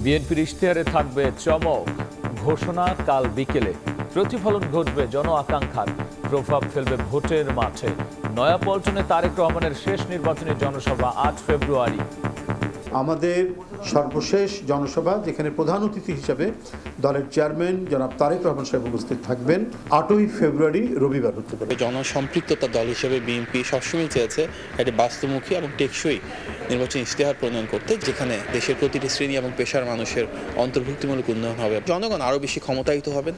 বিএনপির ইশতেহারে থাকবে চমক, ঘোষণা কাল বিকেলে। প্রতিফলন ঘটবে জন আকাঙ্ক্ষার, প্রভাব ফেলবে ভোটের মাঠে। নয়াপল্টনে তারেক রহমানের শেষ নির্বাচনী জনসভা 8 ফেব্রুয়ারি। আমাদের সর্বশেষ জনসভা, যেখানে প্রধান অতিথি হিসেবে দলের চেয়ারম্যান জনাব তারেক রহমান সাহেব উপস্থিত থাকবেন, 8ই ফেব্রুয়ারি রবিবার হতে পারে। জনসম্পৃক্ততা দল হিসেবে বিএনপি সবসময় চেয়েছে একটি বাস্তবমুখী এবং টেকসই নির্বাচনী ইশতেহার প্রণয়ন করতে, যেখানে দেশের প্রতিটি শ্রেণী এবং পেশার মানুষের অন্তর্ভুক্তিমূলক উন্নয়ন হবে, জনগণ আরও বেশি ক্ষমতায়িত হবেন।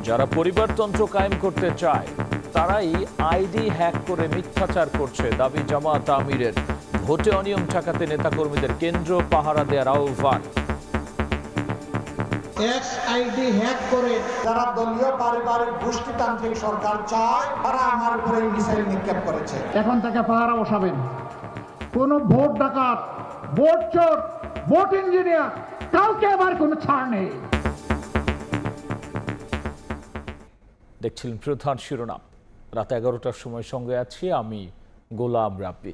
যারা পরিবারতন্ত্র কায়েম করতে চায় তারাই আইডি হ্যাক করে মিথ্যাচার করছে, দাবি জামায়াত আমিরের। ভোটে অনিয়ম ঠেকাতে নেতাকর্মীদের কেন্দ্র পাহারা দেওয়ার আহ্বান। আইডি হ্যাক করে যারা দলীয় পারিবারিক গোষ্ঠীতান্ত্রিক সরকার চায়, তারা আমার উপরে মিসাইল নিক্ষেপ করেছে। এখন থেকে পাহারা বসাবেন। কোন ভোট ডাকাত, ভোট চোর, ভোট ইঞ্জিনিয়ার, কাউকে আবার কোনো ছাড় নেই। দেখছিলেন প্রধান শিরোনাম। রাত 11টার সময় সঙ্গে আছি আমি গোলাম রাব্বি।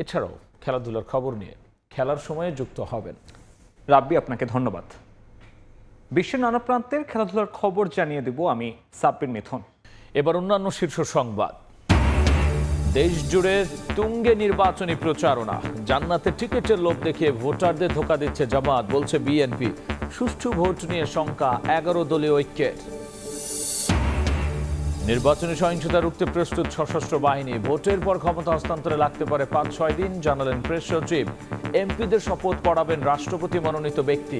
এছাড়াও খেলাধুলার খবর নিয়ে খেলার সময়ে যুক্ত হবেন রাব্বি। আপনাকে ধন্যবাদ। বিশ্বের নানা প্রান্তের খেলাধুলার খবর জানিয়ে দেব আমি সাব্বির মিথুন। এবার অন্যান্য শীর্ষ সংবাদ। দেশ জুড়ে তুঙ্গে নির্বাচনী প্রচারণা। জান্নাতের টিকিটের লোভ দেখিয়ে ভোটারদের ধোঁকা দিচ্ছে জামায়াত, বলছে বিএনপি। সুষ্ঠু ভোট নিয়ে শঙ্কা 11 দলীয় ঐক্যের। নির্বাচনী সহিংসতা রুখতে প্রস্তুত সশস্ত্র বাহিনী। ভোটের পর ক্ষমতা হস্তান্তরে লাগতে পারে 5-6 দিন, জানালেন প্রেস সচিব। এমপিদের শপথ পড়াবেন রাষ্ট্রপতি মনোনীত ব্যক্তি।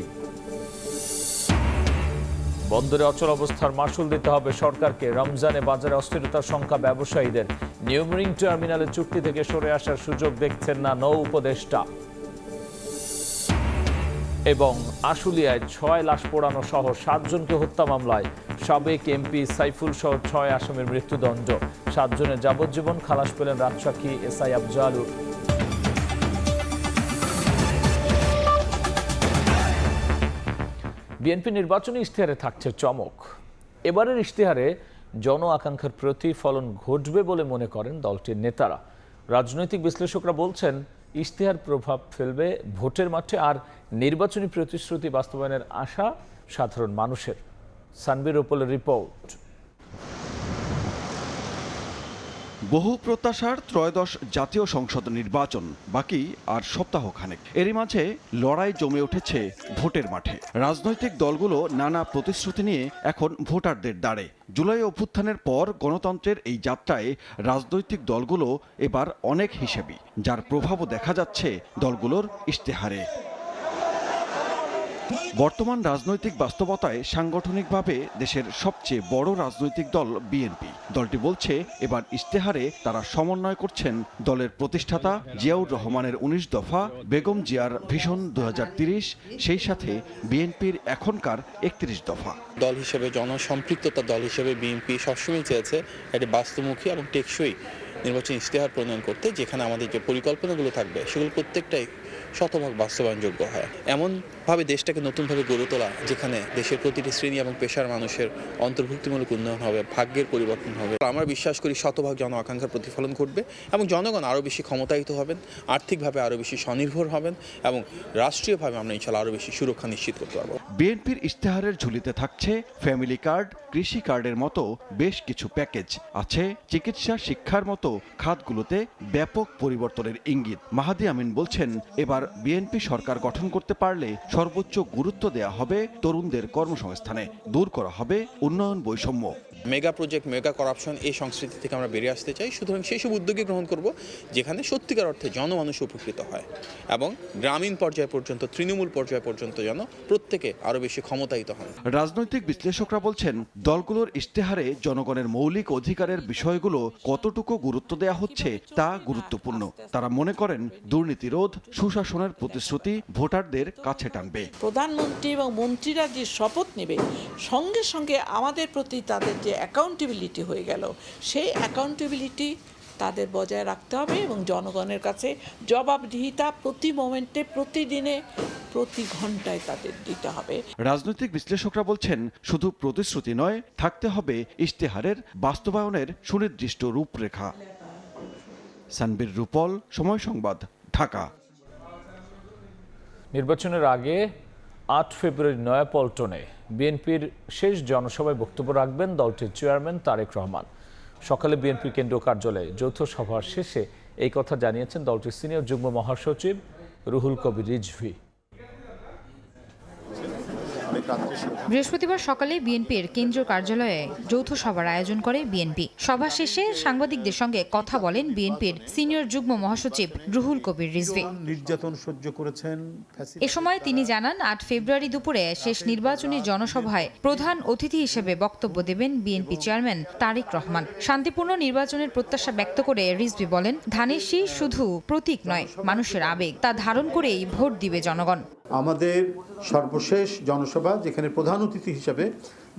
বন্দরে অচল অবস্থার মাশুল দিতে হবে সরকারকে। রমজানে বাজারে অস্থিরতার সংখ্যা ব্যবসায়ীদের। নিউমেরিং টার্মিনালে চুক্তি থেকে সরে আসার সুযোগ দেখছেন না নৌ উপদেষ্টা। এবং আশুলিয়ায় 6 লাশ পোড়ানো সহ 7 জনকে হত্যা মামলায় সাবেক এমপি সাইফুল সহ 6 আসামির মৃত্যুদণ্ড। 7 জনের যাবজ্জীবন, খালাস পেলেন রাজসাক্ষী এসআই আফজালুর। বিএনপি নির্বাচনী ইশতেহারে থাকছে চমক। এবারের ইশতেহারে জন আকাঙ্ক্ষার প্রতিফলন ঘটবে বলে মনে করেন দলটির নেতারা। রাজনৈতিক বিশ্লেষকরা বলছেন ইশতেহার প্রভাব ফেলবে ভোটের মাঠে, আর নির্বাচনী প্রতিশ্রুতি বাস্তবায়নের আশা সাধারণ মানুষের। সানবির রূপলের রিপোর্ট। বহু প্রত্যাশার ত্রয়োদশ জাতীয় সংসদ নির্বাচন বাকি আর সপ্তাহখানেক। এরই মাঝে লড়াই জমে উঠেছে ভোটের মাঠে। রাজনৈতিক দলগুলো নানা প্রতিশ্রুতি নিয়ে এখন ভোটারদের দ্বারে। জুলাই অভ্যুত্থানের পর গণতন্ত্রের এই যাত্রায় রাজনৈতিক দলগুলো এবার অনেক হিসেবি, যার প্রভাবও দেখা যাচ্ছে দলগুলোর ইশতেহারে। বর্তমান রাজনৈতিক বাস্তবতায় সাংগঠনিকভাবে দেশের সবচেয়ে বড় রাজনৈতিক দল বিএনপি। দলটি বলছে এবার ইশতেহারে তারা সমন্বয় করছেন দলের প্রতিষ্ঠাতা জিয়াউর রহমানের 19 দফা, বেগম জিয়ার ভিশন 2030, সেই সাথে বিএনপির এখনকার 31 দফা। দল হিসেবে জনসম্পৃক্ততা দল হিসেবে বিএনপি সবসময় চেয়েছে একটি বাস্তবমুখী এবং টেকসই নির্বাচনী ইশতেহার প্রণয়ন করতে, যেখানে আমাদের যে পরিকল্পনাগুলো থাকবে সেগুলো প্রত্যেকটাই শতভাগ বাস্তবায়নযোগ্য হয়। এমনভাবে দেশটাকে নতুনভাবে গড়ে তোলা, যেখানে দেশের প্রতিটি শ্রেণী এবং পেশার মানুষের অন্তর্ভুক্তিমূলক উন্নয়ন হবে, ভাগ্যের পরিবর্তন হবে। আমরা বিশ্বাস করি শতভাগ জন আকাঙ্ক্ষার প্রতিফলন ঘটবে এবং জনগণ আরও বেশি ক্ষমতায়িত হবেন, আর্থিকভাবে আরও বেশি স্বনির্ভর হবেন এবং রাষ্ট্রীয়ভাবে আমরা ইনশাআল্লাহ আরও বেশি সুরক্ষা নিশ্চিত করতে পারবো। বিএনপির ইশতেহারের ঝুলিতে থাকছে ফ্যামিলি কার্ড, কৃষি কার্ডের মতো বেশ কিছু প্যাকেজ আছে। চিকিৎসা, শিক্ষার মতো খাতগুলোতে ব্যাপক পরিবর্তনের ইঙ্গিত। মাহাদি আমিন বলছেন এবার বিএনপি সরকার গঠন করতে পারলে সর্বোচ্চ গুরুত্ব দেয়া হবে তরুণদের কর্মসংস্থানে, দূর করা হবে উন্নয়ন বৈষম্য। মেগা প্রজেক্ট, মেগা করাপশন, এই সংস্কৃতি থেকে আমরা বেরিয়ে আসতে চাই। সুতরাং সেই সব উদ্যোগে গ্রহণ করব যেখানে সত্যিকার অর্থে জনমানুষ উপকৃত হয় এবং গ্রামীণ পর্যায় পর্যন্ত, তৃণমূল পর্যায় পর্যন্ত যেন প্রত্যেকে আরও বেশি ক্ষমতায়িত হন। রাজনৈতিক বিশ্লেষকরা বলছেন দলগুলোর ইশতেহারে জনগণের মৌলিক অধিকারের বিষয়গুলো কতটুকু গুরুত্ব দেয়া হচ্ছে তা গুরুত্বপূর্ণ। তারা মনে করেন দুর্নীতি রোধ, সুশাসনের প্রতিশ্রুতি ভোটারদের কাছে টানবে। প্রধানমন্ত্রী এবং মন্ত্রীরা যে শপথ নেবে, সঙ্গে সঙ্গে আমাদের প্রতি তাদের যে অ্যাকাউন্টেবিলিটি হয়ে গেল, সেই অ্যাকাউন্টেবিলিটি তাদের বজায় রাখতে হবে এবং জনগণের কাছে জবাবদিহিতা প্রতি মোমেন্টে, প্রতিদিনে, প্রতি ঘন্টায় তাদের দিতে হবে। রাজনৈতিক বিশ্লেষকরা বলছেন শুধু প্রতিশ্রুতি নয়, থাকতে হবে ইশতেহারের বাস্তবায়নের সুনির্দিষ্ট রূপরেখা। সানবির রূপল, সময় সংবাদ, ঢাকা। নির্বাচনের আগে ৮ ফেব্রুয়ারি নয়াপল্টনে বিএনপির শেষ জনসভায় বক্তব্য রাখবেন দলটির চেয়ারম্যান তারেক রহমান। সকালে বিএনপি কেন্দ্রীয় কার্যালয়ে যৌথ সভার শেষে এই কথা জানিয়েছেন দলটির সিনিয়র যুগ্ম মহাসচিব রুহুল কবির রিজভী। বৃহস্পতিবার সকালে বিএনপির কেন্দ্রীয় কার্যালয়ে যৌথ সভার আয়োজন করে বিএনপি। সভা শেষে সাংবাদিকদের সঙ্গে কথা বলেন বিএনপির সিনিয়র যুগ্ম মহাসচিব রুহুল কবির রিজভী। নির্যাতন সহ্য করেছেন। এ সময় তিনি জানান ৮ ফেব্রুয়ারি দুপুরে শেষ নির্বাচনী জনসভায় প্রধান অতিথি হিসেবে বক্তব্য দেবেন বিএনপি চেয়ারম্যান তারেক রহমান। শান্তিপূর্ণ নির্বাচনের প্রত্যাশা ব্যক্ত করে রিজভী বলেন, ধানের শীষ শুধু প্রতীক নয়, মানুষের আবেগ। তা ধারণ করেই ভোট দিবে জনগণ। আমাদের সর্বশেষ জনসভা যেখানে প্রধান অতিথি হিসেবে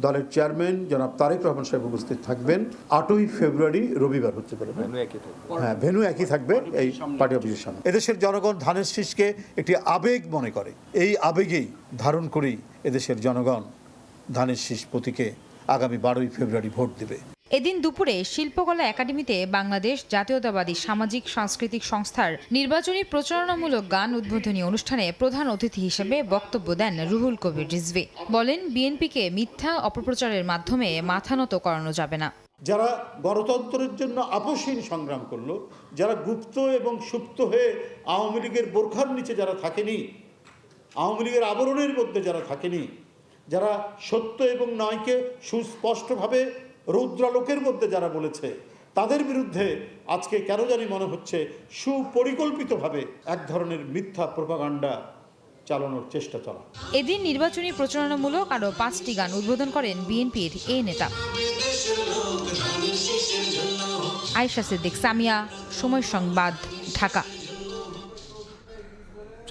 দলের চেয়ারম্যান জনাব তারেক রহমান সাহেব উপস্থিত থাকবেন ৮ই ফেব্রুয়ারি রবিবার হচ্ছে বলে। হ্যাঁ, ভেন্যু একই থাকবে এই পার্টি অফিসের সামনে। এদেশের জনগণ ধানের শীষকে একটি আবেগ মনে করে, এই আবেগেই ধারণ করেই এদেশের জনগণ ধানের শীষ প্রতীকে আগামী 12ই ফেব্রুয়ারি ভোট দেবে। এদিন দুপুরে শিল্পকলা একাডেমিতে বাংলাদেশ জাতীয়তাবাদী সামাজিক সাংস্কৃতিক সংস্থার নির্বাচনী প্রচারণামূলক গান উদ্বোধনী অনুষ্ঠানে প্রধান অতিথি হিসেবে বক্তব্য দেন রুহুল কবির রিজভী। বলেন, বিএনপিকে মিথ্যা অপপ্রচারের মাধ্যমে মাথা নত করানো যাবে না। যারা গণতন্ত্রের জন্য আপোষহীন সংগ্রাম করলো, যারা গুপ্ত এবং সুপ্ত হয়ে আওয়ামী লীগের বোরখার নিচে যারা থাকেনি, আওয়ামী লীগের আবরণের মধ্যে যারা থাকেনি, যারা সত্য এবং নয়কে সুস্পষ্টভাবে রৌদ্রালোকের মধ্যে যারা বলেছে, তাদের বিরুদ্ধে আজকে কেন জানি মনে হচ্ছে সুপরিকল্পিতভাবে এক ধরনের মিথ্যা প্রোপাগান্ডা চালানোর চেষ্টা চলা। এদিন নির্বাচনী প্রচারণামূলক আরও 5টি গান উদ্বোধন করেন বিএনপির এই নেতা। আয়েশা সিদ্দিক, সামিয়া, সময় সংবাদ, ঢাকা।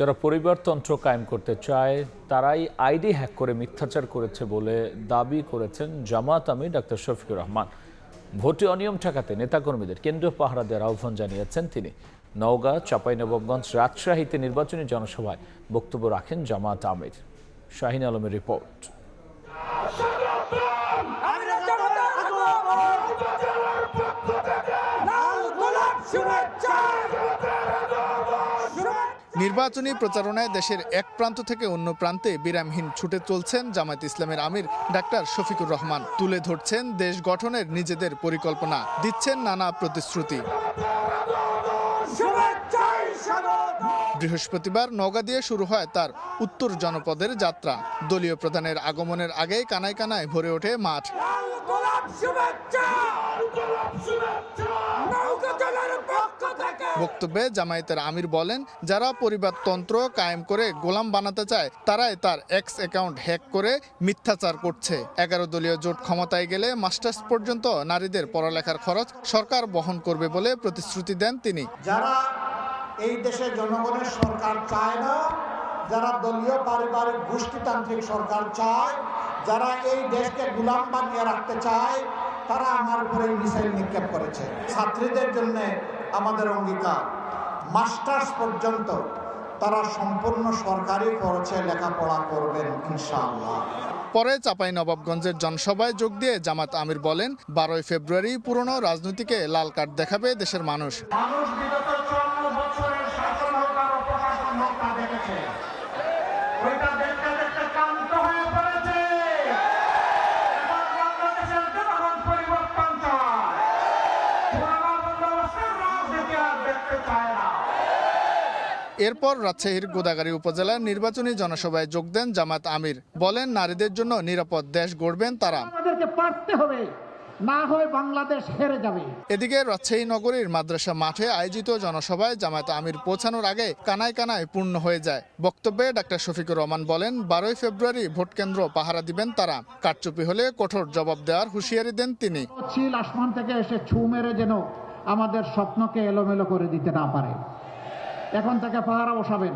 যারা পরিবারতন্ত্র কায়েম করতে চায় তারাই আইডি হ্যাক করে মিথ্যাচার করেছে বলে দাবি করেছেন জামায়াত আমির ডাক্তার শফিকুর রহমান। ভোটে অনিয়ম ঠেকাতে নেতাকর্মীদের কেন্দ্রীয় পাহারা দেওয়ার আহ্বান জানিয়েছেন তিনি। নওগাঁ, চাঁপাইনবাবগঞ্জ, রাজশাহীতে নির্বাচনী জনসভায় বক্তব্য রাখেন জামায়াত আমির। শাহিন আলমের রিপোর্ট। নির্বাচনী প্রচারণায় দেশের এক প্রান্ত থেকে অন্য প্রান্তে বিরামহীন ছুটে চলছেন জামায়াত ইসলামের আমির ডাক্তার শফিকুর রহমান। তুলে ধরছেন দেশ গঠনের নিজেদের পরিকল্পনা, দিচ্ছেন নানা প্রতিশ্রুতি। বৃহস্পতিবার নওগাঁ দিয়ে শুরু হয় তার উত্তর জনপদের যাত্রা। দলীয় প্রধানের আগমনের আগেই কানায় কানায় ভরে ওঠে মাঠ। বক্তব্যে জামায়াতের আমির বলেন, যারা পরিবারতন্ত্র কায়েম করে গোলাম বানাতে চায় তারাই তার এক্স অ্যাকাউন্ট হ্যাক করে মিথ্যাচার করছে। 11 দলীয় জোট ক্ষমতায় গেলে মাস্টার্স পর্যন্ত নারীদের পড়ালেখার খরচ সরকার বহন করবে বলে প্রতিশ্রুতি দেন তিনি। যারা এই দেশে জনগণের সরকার চায় না, যারা দলীয় পারিবারিক গোষ্ঠীতান্ত্রিক সরকার চায়, যারা এই দেশকে গোলাম বানিয়ে রাখতে চায়, তারা আমার উপরে মিসাইল নিক্ষেপ করেছে। ছাত্রীদের জন্য আমাদের অঙ্গীকার, মাস্টার্স পর্যন্ত তারা সম্পূর্ণ সরকারি খরচে লেখাপড়া করবেন ইনশাআল্লাহ। পরে চাঁপাইনবাবগঞ্জের জনসভায় যোগ দিয়ে জামায়াত আমির বলেন, 12ই ফেব্রুয়ারি পুরনো রাজনীতিকে লাল কার্ড দেখাবে দেশের মানুষ। এরপর রাজশাহীর গোদাগাড়ী উপজেলার নির্বাচনী জনসভায় যোগ দেন জামায়াত আমির। বলেন, নারীদের জন্য নিরাপদ দেশ গড়বেন তারা। আমাদেরকে পারতে হবে, না হয় বাংলাদেশ হেরে যাবে। এদিকে রাজশাহী নগরীর মাদ্রাসা মাঠে আয়োজিত জনসভায় জামায়াত আমির পৌঁছানোর আগে কানায় কানায় পূর্ণ হয়ে যায়। বক্তব্যে ডাক্তার শফিকুর রহমান বলেন, 12ই ফেব্রুয়ারি ভোট কেন্দ্র পাহারা দিবেন তারা। কারচুপি হলে কঠোর জবাব দেওয়ার হুঁশিয়ারি দেন তিনি। চিল আসমান থেকে এসে ছু মেরে যেন আমাদের স্বপ্নকে এলোমেলো করে দিতে না পারে। এখন থেকে পাহারা বসাবেন।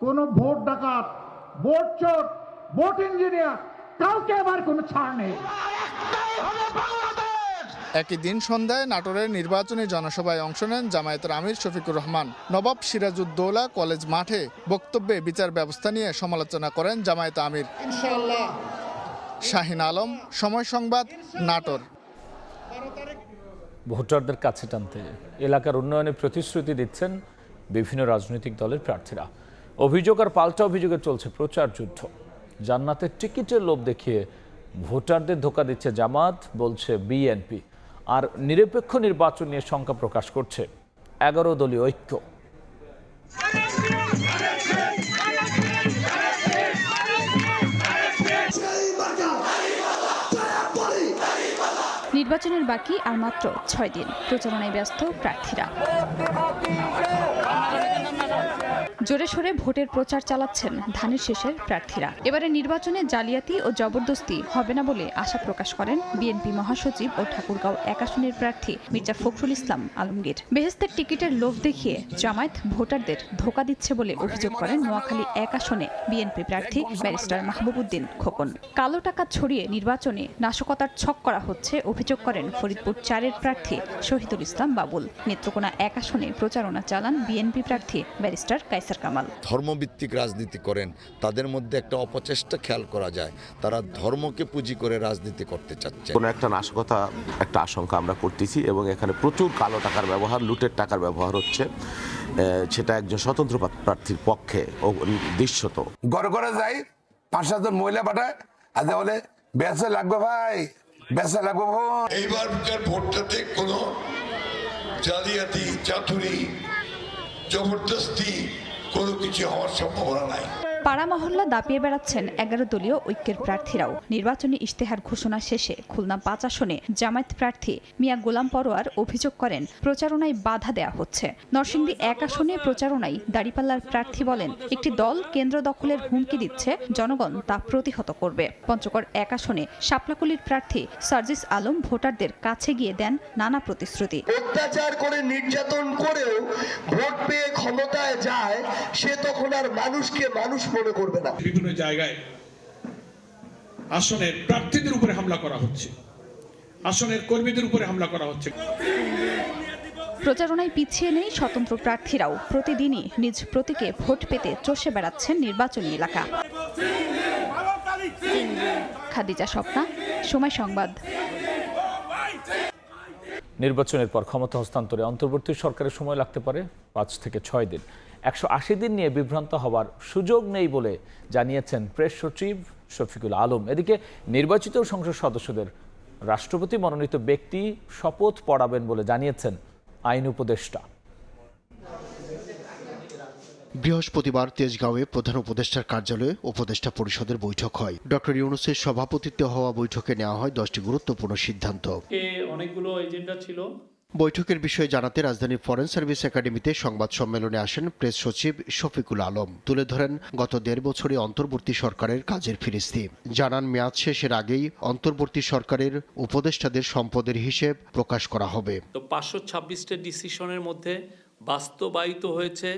কোন ভোট ডাকাত, ভোট চোর, ভোট ইঞ্জিনিয়ার কাউকে আবার কোনো ছাড় নেই। একই দিন সন্ধ্যায় নাটোরের নির্বাচনী জনসভায় অংশ নেন জামায়াতের আমির শফিকুর রহমান। নবাব সিরাজউদ্দৌলা কলেজ মাঠে বক্তব্যে বিচার ব্যবস্থা নিয়ে সমালোচনা করেন জামায়াত আমির। শাহিন আলম, সময় সংবাদ, নাটোর। ভোটারদের কাছে টানতে এলাকার উন্নয়নের প্রতিশ্রুতি দিচ্ছেন বিভিন্ন রাজনৈতিক দলের প্রার্থীরা। অভিযোগ আর পাল্টা অভিযোগে চলছে প্রচার যুদ্ধ। জান্নাতের টিকিটের লোভ দেখিয়ে ভোটারদের ধোঁকা দিচ্ছে জামাত, বলছে বিএনপি। আর নিরপেক্ষ নির্বাচন নিয়ে শঙ্কা প্রকাশ করছে 11 দলীয় ঐক্য। নির্বাচনের বাকি আর মাত্র 6 দিন, প্রচারণায় ব্যস্ত প্রার্থীরা। জোরে সোরে ভোটের প্রচার চালাচ্ছেন ধানের শীষের প্রার্থীরা। এবারে নির্বাচনে জালিয়াতি ও জবরদস্তি হবে না বলে আশা প্রকাশ করেন বিএনপি মহাসচিব ও ঠাকুরগাঁও 1 আসনের প্রার্থী মির্জা ফখরুল ইসলাম আলমগীর। বেহেশতের টিকিটের লোভ দেখিয়ে জামায়াত ভোটারদের ধোঁকা দিচ্ছে বলে অভিযোগ করেন নোয়াখালী 1 আসনে বিএনপি প্রার্থী ব্যারিস্টার মাহবুব উদ্দিন খোকন। কালো টাকা ছড়িয়ে নির্বাচনে নাশকতার ছক করা হচ্ছে অভিযোগ করেন ফরিদপুর 4-এর প্রার্থী শহীদুল ইসলাম বাবুল। নেত্রকোনা 1 আসনে প্রচারণা চালান বিএনপি প্রার্থী ব্যারিস্টার কায়সার কামাল। ধর্মভিত্তিক রাজনীতি করেন, তাদের মধ্যে একটা অপচেষ্টা খেয়াল করা যায়, তারা ধর্মকে পুঁজি করে রাজনীতি করতে চাচ্ছে। কোনো একটা নাশকতা, একটা আশঙ্কা আমরা করতেছি এবং এখানে প্রচুর কালো টাকার ব্যবহার, লুটের টাকার ব্যবহার হচ্ছে। সেটা একজন স্বতন্ত্র প্রার্থীর পক্ষে দৃশ্যত। ঘরে ঘরে যাই 5-7 জন মহিলা পাঠায়, আর বলে বেসা লাগবে ভাই, বেসা লাগবে। এইবার ভোটটাতে কোনো জালিয়াতি, চাতুরি, জবরদস্তি কোনো কিছু হওয়ার সম্ভাবনা নাই। পাড়া মহল্লা দাপিয়ে বেড়াচ্ছেন 11 দলীয় ঐক্যের প্রার্থীরাও। নির্বাচনী ইশতেহার ঘোষণা শেষে খুলনা 5 আসনে জামায়াত প্রার্থী মিয়া গোলাম পরোয়ার অভিযোগ করেন প্রচারণায় বাধা দেয়া হচ্ছে। নরসিংদী 1 আসনে প্রচারণায় দাঁড়িপাল্লার প্রার্থী বলেন একটি দল কেন্দ্র দখলের হুমকি দিচ্ছে, জনগণ তা প্রতিহত করবে। পঞ্চগড় 1 আসনে শাপলাকলির প্রার্থী সার্জিস আলম ভোটারদের কাছে গিয়ে দেন নানা প্রতিশ্রুতি। অত্যাচার করে নির্যাতন করেও ভোট পেয়ে ক্ষমতায় যায়, সে তখন আর মানুষকে মানুষ মনে করবে না। বিভিন্ন জায়গায় আসনের প্রার্থীদের উপরে হামলা করা হচ্ছে, আসনের কর্মীদের উপরে হামলা করা হচ্ছে। প্রচারণায় পিছিয়ে নেই স্বতন্ত্র প্রার্থীরাও। প্রতিদিনই নিজ প্রতীকে ভোট পেতে চষে বেড়াচ্ছেন নির্বাচনী এলাকা। খাদিজা স্বপ্না, সময় সংবাদ। নির্বাচনের পর ক্ষমতা হস্তান্তরে অন্তর্বর্তী সরকারের সময় লাগতে পারে 5 থেকে 6 দিন। 180 দিন নিয়ে বিভ্রান্ত হওয়ার সুযোগ নেই বলে জানিয়েছেন প্রেস সচিব শফিকুল আলম। এদিকে নির্বাচিত সংসদ সদস্যদের রাষ্ট্রপতি মনোনীত ব্যক্তি শপথ পড়াবেন বলে জানিয়েছেন আইন উপদেষ্টা। বৃহস্পতিবার তেজগাঁওয়ে প্রধান উপদেষ্টার কার্যালয়ে উপদেষ্টা পরিষদের বৈঠক হয়। ডক্টর ইউনূসের সভাপতিত্বে হওয়া বৈঠকে নেওয়া হয় 10টি গুরুত্বপূর্ণ সিদ্ধান্ত। অনেকগুলো এজেন্ডা ছিল। বৈঠকের বিষয়ে জানাতে রাজধানীর ফরেন সার্ভিস একাডেমিতে সংবাদ সম্মেলনে আসেন প্রেস সচিব শফিকুল আলম। তুলে ধরেন গত 1.5 বছরে অন্তর্বর্তী সরকারের কাজের ফিরিস্তি। জানান মেয়াদ শেষের আগেই অন্তর্বর্তী সরকারের উপদেষ্টাদের সম্পদের হিসেব প্রকাশ করা হবে। তো 526টা ডিসিশনের মধ্যে বাস্তবায়িত হয়েছে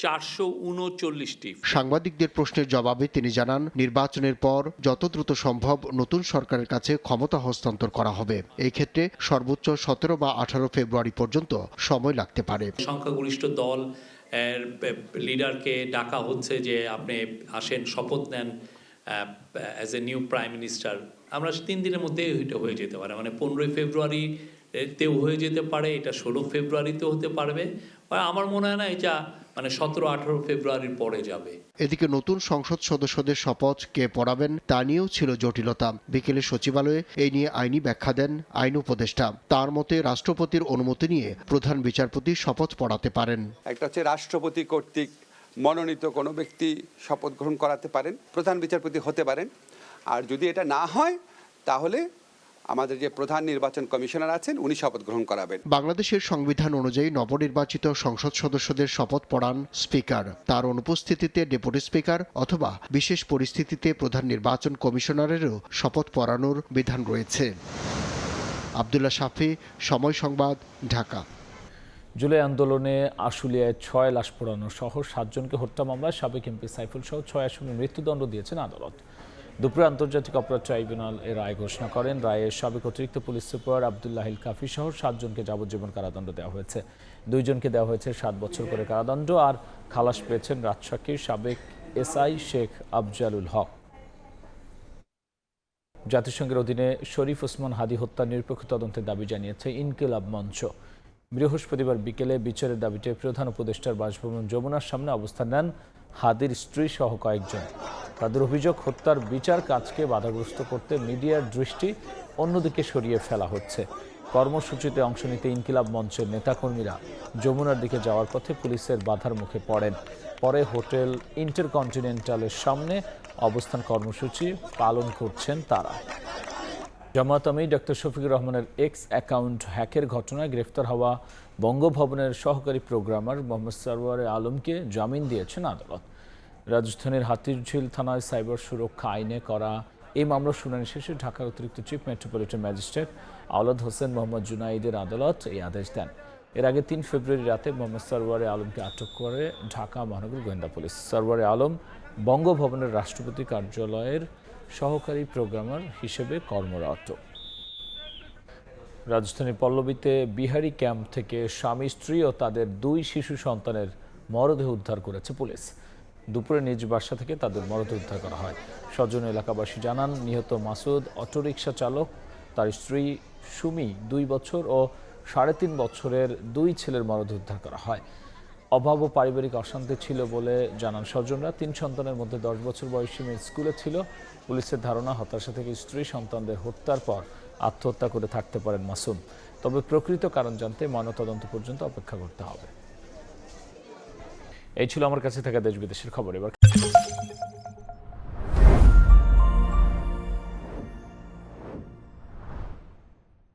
439টি। সাংবাদিকদের প্রশ্নের জবাবে তিনি জানান, নির্বাচনের পর যত দ্রুত সম্ভব নতুন সরকারের কাছে ক্ষমতা হস্তান্তর করা হবে। এই ক্ষেত্রে সর্বোচ্চ 17 বা 18 ফেব্রুয়ারি পর্যন্ত সময় লাগতে পারে। সংখ্যাগরিষ্ঠ দল এর লিডারকে ডাকা হচ্ছে যে আপনি আসেন, শপথ নেন as a new prime minister. আমরা 3 দিনের মধ্যে এটা হয়ে যেতে পারে, মানে 15 ফেব্রুয়ারিতেও হয়ে যেতে পারে, এটা 16 ফেব্রুয়ারিতেও হতে পারবে। আমার মনে হয় না এটা মানে 17-18 ফেব্রুয়ারির পরে যাবে। এদিকে নতুন সংসদ সদস্যদের শপথ কে পড়াবেন তা নিয়েও ছিল জটিলতা। বিকেলে সচিবালয়ে এই নিয়ে আইনি ব্যাখ্যা দেন আইন উপদেষ্টা। তার মতে রাষ্ট্রপতির অনুমতি নিয়ে প্রধান বিচারপতি শপথ পড়াতে পারেন। একটা হচ্ছে রাষ্ট্রপতি কর্তৃক মনোনীত কোনো ব্যক্তি শপথ গ্রহণ করাতে পারেন, প্রধান বিচারপতি হতে পারেন। আর যদি এটা না হয় তাহলে আমাদের যে প্রধান নির্বাচন কমিশনার আছেন উনি শপথ গ্রহণ করাবেন। বাংলাদেশের সংবিধান অনুযায়ী নবনির্বাচিত সংসদ সদস্যদের শপথ পড়ান স্পিকার। তার অনুপস্থিতিতে ডেপুটি স্পিকার অথবা বিশেষ পরিস্থিতিতে প্রধান নির্বাচন কমিশনারেরও শপথ পড়ানোর বিধান রয়েছে। আব্দুল্লাহ শাফি, সময় সংবাদ, ঢাকা। জুলাই আন্দোলনে আশুলিয়ায় 6 লাশ পোড়ানো সহ 7 জনকে হত্যা মামলায় সাবেক এমপি সাইফুল সহ 6 আসামির মৃত্যুদণ্ড দিয়েছেন আদালত। দুপুরে আন্তর্জাতিক অপরাধ ট্রাইব্যুনাল এর রায় ঘোষণা করেন। রায়ে সাবেক অতিরিক্ত পুলিশ সুপার আবদুল্লাহ কাফি সহ 7 জনকে যাবজ্জীবন কারাদণ্ড দেওয়া হয়েছে। 2 জনকে দেওয়া হয়েছে 7 বছর করে কারাদণ্ড। আর খালাস পেয়েছেন রাজশাহীর সাবেক এসআই শেখ আফজালুল হক। জাতিসংঘের অধীনে শরীফ ওসমান হাদি হত্যা নিরপেক্ষ তদন্তের দাবি জানিয়েছে ইনকিলাব মঞ্চ। বৃহস্পতিবার বিকেলে বিচারের দাবিতে প্রধান উপদেষ্টার বাসভবন যমুনার সামনে অবস্থান নেন হাদির স্ত্রী সহ কয়েকজন। তাদের অভিযোগ, হত্যার বিচার কাজকে বাধাগ্রস্ত করতে মিডিয়ার দৃষ্টি অন্যদিকে সরিয়ে ফেলা হচ্ছে। কর্মসূচিতে অংশ নিতে ইনকিলাব মঞ্চের নেতাকর্মীরা যমুনার দিকে যাওয়ার পথে পুলিশের বাধার মুখে পড়েন। পরে হোটেল ইন্টারকন্টিনেন্টালের সামনে অবস্থান কর্মসূচি পালন করছেন তারা। জামায়াত আমির ডক্টর শফিকুর রহমানের এক্স অ্যাকাউন্ট হ্যাকের ঘটনায় গ্রেফতার হওয়া বঙ্গভবনের সহকারী প্রোগ্রামার মোহাম্মদ সরওয়ারে আলমকে জামিন দিয়েছেন আদালত। রাজধানীর হাতিরঝিল থানায় সাইবার সুরক্ষা আইনে করা এই মামলার শুনানি শেষে ঢাকার অতিরিক্ত চিফ মেট্রোপলিটন ম্যাজিস্ট্রেট আওলাদ হোসেন মোহাম্মদ জুনাইদের আদালত এই আদেশ দেন। এর আগে 3 ফেব্রুয়ারি রাতে মোহাম্মদ সরওয়ারে আলমকে আটক করে ঢাকা মহানগর গোয়েন্দা পুলিশ। সরওয়ারে আলম বঙ্গভবনের রাষ্ট্রপতি কার্যালয়ের সহকারী প্রোগ্রামার হিসেবে কর্মরত। রাজধানীর পল্লবীতে বিহারি ক্যাম্প থেকে স্বামী স্ত্রী ও তাদের 2 শিশু সন্তানের মরদেহ উদ্ধার করেছে পুলিশ। দুপুরে নিজ বাসা থেকে তাদের মরদেহ উদ্ধার করা হয়। স্বজন এলাকাবাসী জানান, নিহত মাসুদ অটোরিকশা চালক, তার স্ত্রী সুমি 2 বছর ও 3.5 বছরের 2 ছেলের মরদেহ উদ্ধার করা হয়। অভাব ও পারিবারিক অশান্তি ছিল বলে জানান স্বজনরা। 3 সন্তানের মধ্যে 10 বছর বয়সী মেয়ে স্কুলে ছিল। পুলিশের ধারণা, হতাশা থেকে স্ত্রী সন্তানদের হত্যার পর আত্মহত্যা করে থাকতে পারেন মাসুম। তবে প্রকৃত কারণ জানতে ময়নাতদন্ত পর্যন্ত অপেক্ষা করতে হবে। এই ছিল আমার কাছে থাকা দেশ বিদেশের খবর। এবার